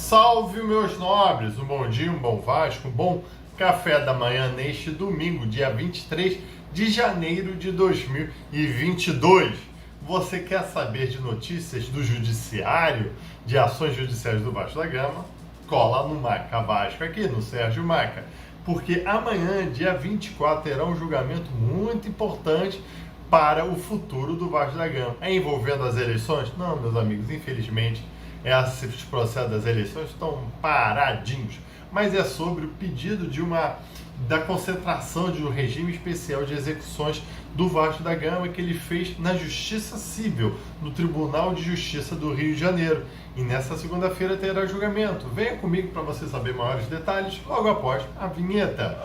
Salve, meus nobres! Um bom dia, um bom Vasco, um bom café da manhã neste domingo, dia 23 de janeiro de 2022. Você quer saber de notícias do judiciário, de ações judiciais do Vasco da Gama? Cola no Marca Vasco aqui, no Sérgio Marca, porque amanhã, dia 24, terá um julgamento muito importante para o futuro do Vasco da Gama. É envolvendo as eleições? Não, meus amigos, infelizmente, esses processos das eleições estão paradinhos, mas é sobre o pedido da concentração de um regime especial de execuções do Vasco da Gama que ele fez na Justiça Civil, no Tribunal de Justiça do Rio de Janeiro. E nessa segunda-feira terá julgamento. Venha comigo para você saber maiores detalhes logo após a vinheta.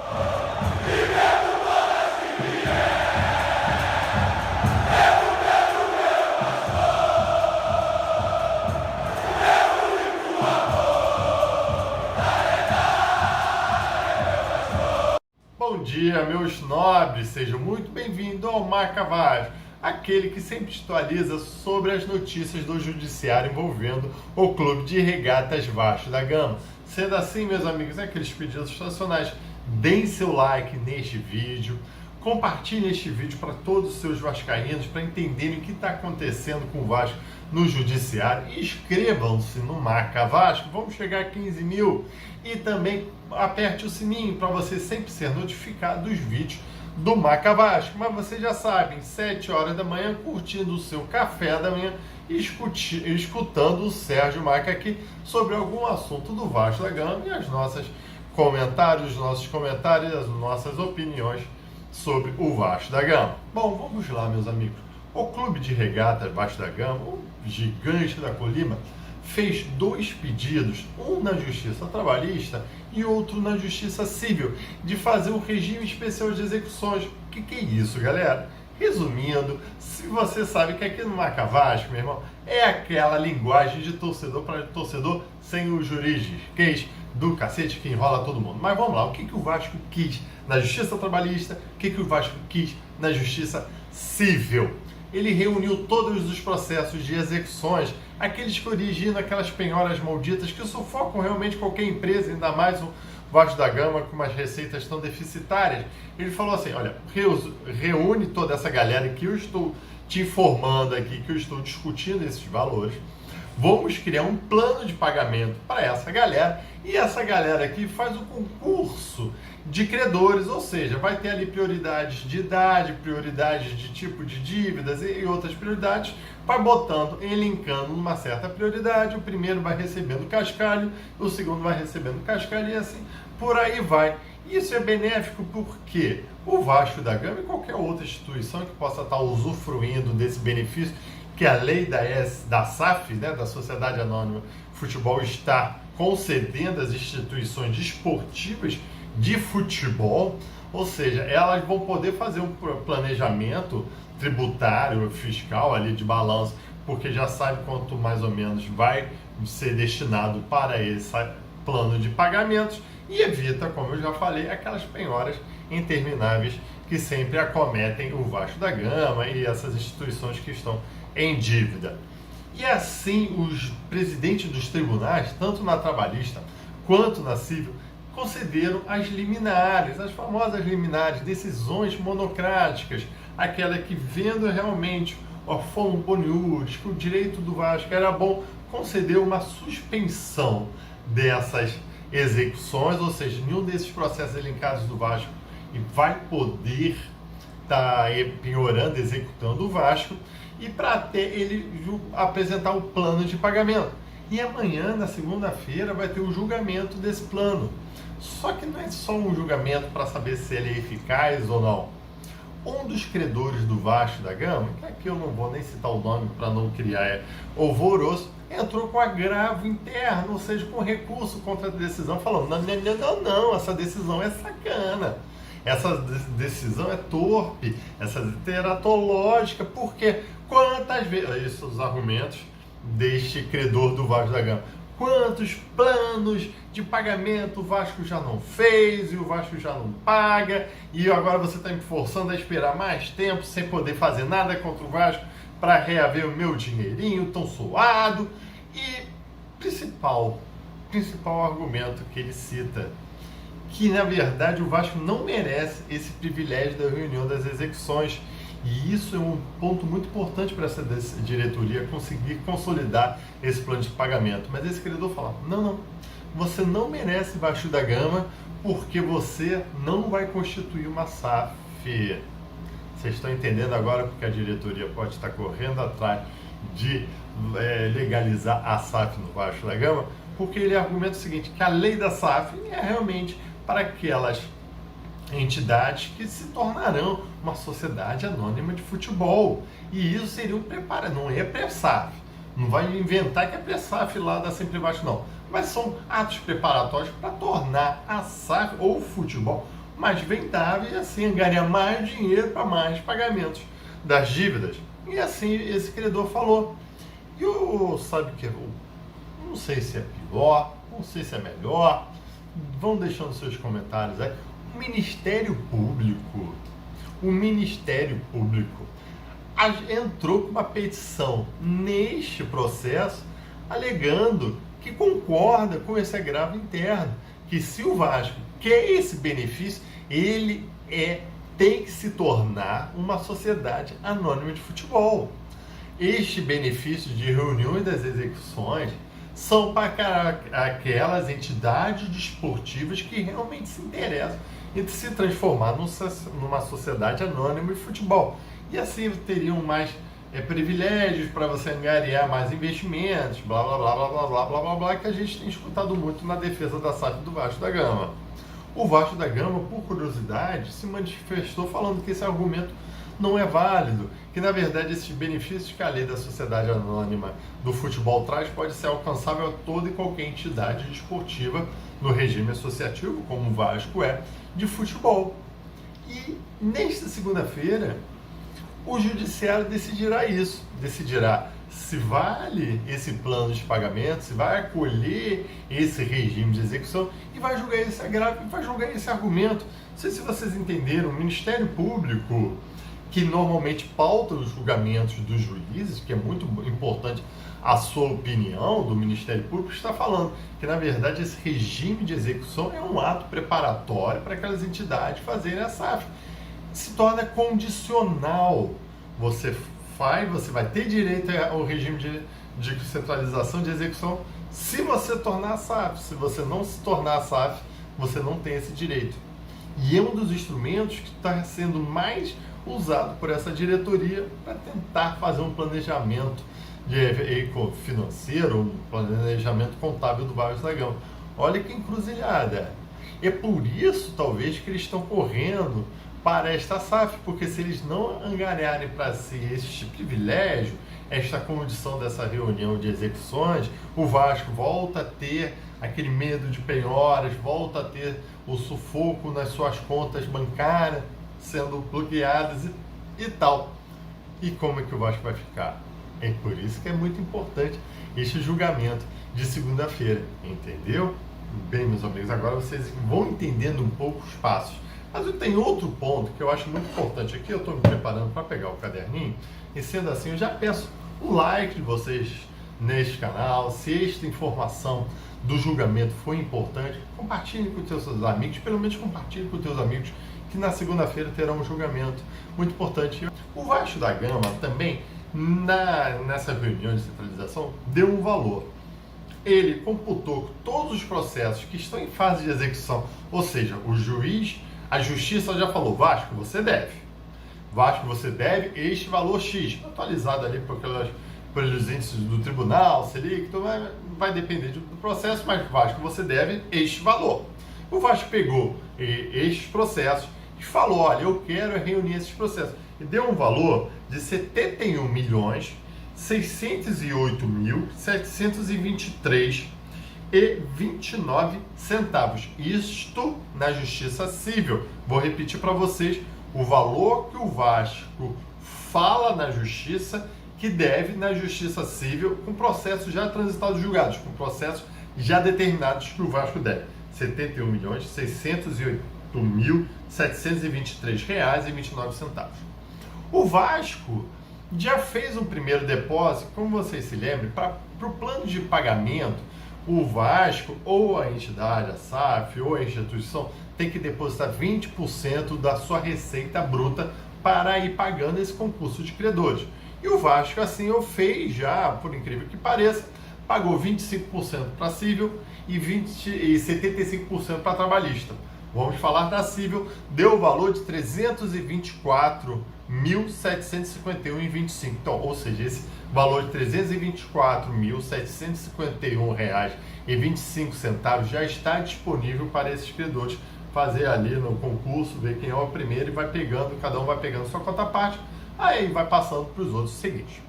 Bom dia, meus nobres, sejam muito bem-vindos ao Marca Vasco, aquele que sempre te atualiza sobre as notícias do judiciário envolvendo o Clube de Regatas Vasco da Gama. Sendo assim, meus amigos, aqueles pedidos tradicionais, deem seu like neste vídeo, compartilhem este vídeo para todos os seus vascaínos, para entenderem o que está acontecendo com o Vasco no judiciário. Inscrevam-se no Marca Vasco, vamos chegar a 15 mil. E também aperte o sininho para você sempre ser notificado dos vídeos do Marca Vasco. Mas vocês já sabem, 7 horas da manhã, curtindo o seu café da manhã e escutando o Sérgio Marca aqui sobre algum assunto do Vasco da Gama e os nossos comentários, as nossas opiniões sobre o Vasco da Gama. Bom, vamos lá, meus amigos. O Clube de Regatas Vasco da Gama, o gigante da Colima, fez 2 pedidos, um na Justiça Trabalhista e outro na Justiça Civil, de fazer um regime especial de execuções. O que é isso, galera? Resumindo, se você sabe que aqui no Marca Vasco, meu irmão, é aquela linguagem de torcedor para torcedor sem o juridiquês do cacete que enrola todo mundo. Mas vamos lá, o que o Vasco quis na Justiça Trabalhista, o que o Vasco quis na Justiça Civil? Ele reuniu todos os processos de execuções, aqueles que originam aquelas penhoras malditas que sufocam realmente qualquer empresa, ainda mais o Vasco da Gama com umas receitas tão deficitárias. Ele falou assim, olha, reúne toda essa galera que eu estou te informando aqui, que eu estou discutindo esses valores, vamos criar um plano de pagamento para essa galera, e essa galera aqui faz o concurso de credores, ou seja, vai ter ali prioridades de idade, prioridades de tipo de dívidas e outras prioridades, vai botando, elencando numa certa prioridade, o primeiro vai recebendo cascalho, o segundo vai recebendo cascalho e assim, por aí vai. Isso é benéfico porque o Vasco da Gama e qualquer outra instituição que possa estar usufruindo desse benefício, que a lei da SAF, né, da Sociedade Anônima Futebol, está concedendo às instituições desportivas de futebol, ou seja, elas vão poder fazer um planejamento tributário, fiscal ali de balanço, porque já sabe quanto mais ou menos vai ser destinado para esse plano de pagamentos e evita, como eu já falei, aquelas penhoras intermináveis que sempre acometem o Vasco da Gama e essas instituições que estão em dívida. E assim, os presidentes dos tribunais, tanto na trabalhista quanto na civil, concederam as liminares, as famosas liminares, decisões monocráticas, aquela que vendo realmente o fomos boniúris, que o direito do Vasco era bom, concedeu uma suspensão dessas execuções, ou seja, nenhum desses processos elencados do Vasco vai poder estar penhorando, executando o Vasco, e para até ele apresentar o plano de pagamento. E amanhã, na segunda-feira, vai ter o julgamento desse plano. Só que não é só um julgamento para saber se ele é eficaz ou não. Um dos credores do Vasco da Gama, que aqui eu não vou nem citar o nome para não criar alvoroço, entrou com agravo interno, ou seja, com recurso contra a decisão, falando, não, essa decisão é sacana. Essa decisão é torpe, essa teratológica, porque quantas vezes, esses os argumentos deste credor do Vasco da Gama, quantos planos de pagamento o Vasco já não fez e o Vasco já não paga, e agora você está me forçando a esperar mais tempo sem poder fazer nada contra o Vasco para reaver o meu dinheirinho tão suado. E principal principal argumento que ele cita, que na verdade o Vasco não merece esse privilégio da reunião das execuções. E isso é um ponto muito importante para essa diretoria conseguir consolidar esse plano de pagamento. Mas esse credor fala, não, você não merece Vasco da Gama porque você não vai constituir uma SAF. Vocês estão entendendo agora porque a diretoria pode estar correndo atrás de legalizar a SAF no Vasco da Gama? Porque ele argumenta o seguinte, que a lei da SAF é realmente para aquelas entidades que se tornarão uma sociedade anônima de futebol. E isso seria um preparo, não é pré-SAF. Não vai inventar que é pré-SAF lá da Sempre Vasco, não. Mas são atos preparatórios para tornar a SAF ou o futebol mais vendável e assim ganhar mais dinheiro para mais pagamentos das dívidas. E assim esse credor falou. E eu sabe que eu não sei se é pior, não sei se é melhor. Vão deixando seus comentários aí. O Ministério Público entrou com uma petição neste processo, alegando que concorda com esse agravo interno, que se o Vasco quer esse benefício, ele tem que se tornar uma sociedade anônima de futebol. Este benefício de reuniões das execuções são para aquelas entidades desportivas que realmente se interessam em se transformar numa sociedade anônima de futebol. E assim teriam mais privilégios para você angariar mais investimentos, blá blá blá blá blá blá blá blá blá, que a gente tem escutado muito na defesa da SAF do Vasco da Gama. O Vasco da Gama, por curiosidade, se manifestou falando que esse argumento não é válido, que na verdade esses benefícios que a lei da sociedade anônima do futebol traz pode ser alcançável a toda e qualquer entidade desportiva no regime associativo, como o Vasco de futebol. E nesta segunda-feira, o judiciário decidirá se vale esse plano de pagamento, se vai acolher esse regime de execução e vai julgar esse agravo, vai julgar esse argumento. Não sei se vocês entenderam, o Ministério Público, que normalmente pauta os julgamentos dos juízes, que é muito importante a sua opinião do Ministério Público, está falando que, na verdade, esse regime de execução é um ato preparatório para aquelas entidades fazerem a SAF. Se torna condicional. Você vai ter direito ao regime de centralização de execução se você tornar a SAF. Se você não se tornar a SAF, você não tem esse direito. E é um dos instrumentos que está sendo mais usado por essa diretoria para tentar fazer um planejamento financeiro, um planejamento contábil do Vasco da Gama. Olha que encruzilhada. É por isso, talvez, que eles estão correndo para esta SAF, porque se eles não angariarem para si este privilégio, esta condição dessa reunião de execuções, o Vasco volta a ter aquele medo de penhoras, volta a ter o sufoco nas suas contas bancárias sendo bloqueadas e tal. E como é que o Vasco vai ficar? É por isso que é muito importante este julgamento de segunda-feira, entendeu? Bem, meus amigos, agora vocês vão entendendo um pouco os passos. Mas tem outro ponto que eu acho muito importante aqui, eu estou me preparando para pegar o caderninho, e sendo assim, eu já peço o like de vocês neste canal. Se esta informação do julgamento foi importante, compartilhe com os seus amigos, pelo menos compartilhe com os seus amigos, que na segunda-feira terá um julgamento muito importante. O Vasco da Gama também, nessa reunião de centralização, deu um valor. Ele computou todos os processos que estão em fase de execução, ou seja, o juiz, a justiça já falou, Vasco, você deve. Vasco, você deve este valor X, atualizado ali pelos índices do tribunal, Selic, então vai depender do processo, mas Vasco, você deve este valor. O Vasco pegou estes processos e falou, olha, eu quero reunir esses processos. E deu um valor de 71.608.723,29 centavos. Isto na Justiça Civil. Vou repetir para vocês o valor que o Vasco fala na Justiça, que deve na Justiça Civil, com processos já transitados julgados, com processos já determinados que o Vasco deve. R$ 71.608.723,29. O Vasco já fez um primeiro depósito, como vocês se lembram, para o plano de pagamento. o Vasco, ou a entidade, a SAF, ou a instituição, tem que depositar 20% da sua receita bruta para ir pagando esse concurso de credores. E o Vasco assim o fez já, por incrível que pareça, pagou 25% para civil e 75% para trabalhista. Vamos falar da civil, deu o valor de R$ 324.751,25. Então, ou seja, esse valor de R$ 324.751,25 já está disponível para esses credores fazer ali no concurso, ver quem é o primeiro e vai pegando, cada um vai pegando sua cota parte, aí vai passando para os outros seguintes.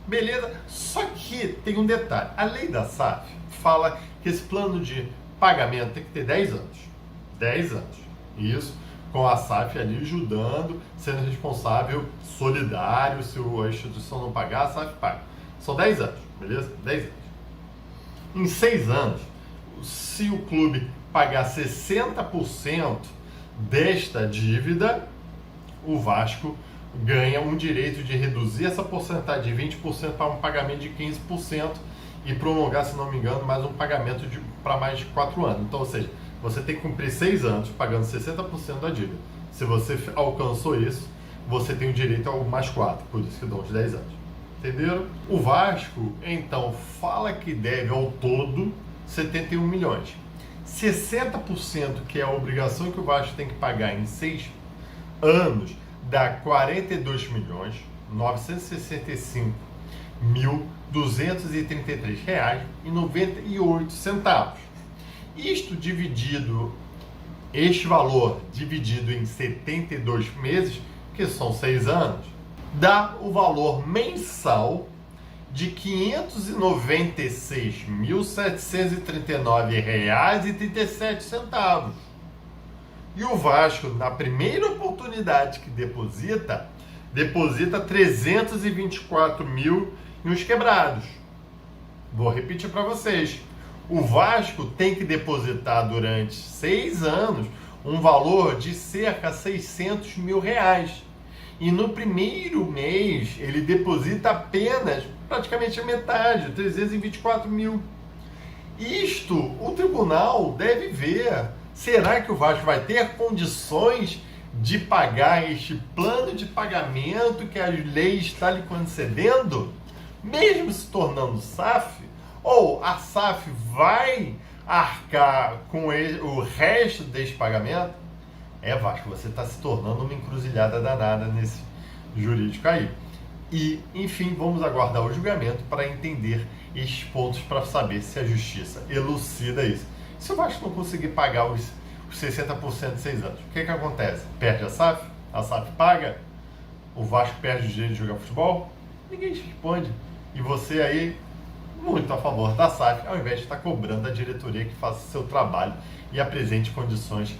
Beleza? Só que tem um detalhe, a lei da SAF fala que esse plano de pagamento tem que ter 10 anos. 10 anos. Isso, com a SAF ali ajudando, sendo responsável, solidário, se a instituição não pagar, a SAF paga. São 10 anos, beleza? 10 anos. Em 6 anos, se o clube pagar 60% desta dívida, o Vasco ganha um direito de reduzir essa porcentagem de 20% para um pagamento de 15% e prolongar, se não me engano, mais um pagamento para mais de 4 anos. Então, ou seja, você tem que cumprir 6 anos pagando 60% da dívida. Se você alcançou isso, você tem o direito ao mais 4, por isso que dão os 10 anos. Entenderam? O Vasco, então, fala que deve ao todo 71 milhões. 60%, que é a obrigação que o Vasco tem que pagar em 6 anos, dá 42 milhões 965.233 reais e 98 centavos. Este valor dividido em 72 meses, que são 6 anos, dá o valor mensal de R$ 596.739,37. E o Vasco, na primeira oportunidade que deposita 324 mil e uns quebrados. Vou repetir para vocês. O Vasco tem que depositar durante 6 anos um valor de cerca de 600 mil reais. E no primeiro mês ele deposita apenas praticamente a metade, 324 mil. Isto o tribunal deve ver. Será que o Vasco vai ter condições de pagar este plano de pagamento que a lei está lhe concedendo, mesmo se tornando SAF? Ou a SAF vai arcar com o resto deste pagamento? Vasco, você está se tornando uma encruzilhada danada nesse jurídico aí. E, enfim, vamos aguardar o julgamento para entender estes pontos, para saber se a justiça elucida isso. Se o Vasco não conseguir pagar os 60% de 6 anos, o que acontece? Perde a SAF? A SAF paga? O Vasco perde o direito de jogar futebol? Ninguém te responde. E você aí, muito a favor da SAF, ao invés de estar cobrando a diretoria que faça o seu trabalho e apresente condições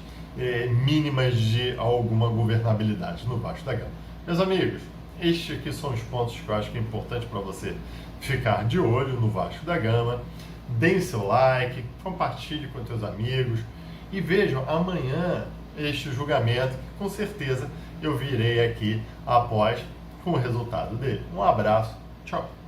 mínimas de alguma governabilidade no Vasco da Gama. Meus amigos, estes aqui são os pontos que eu acho que é importante para você ficar de olho no Vasco da Gama. Deem seu like, compartilhe com seus amigos e vejam amanhã este julgamento, que com certeza eu virei aqui após com o resultado dele. Um abraço, tchau!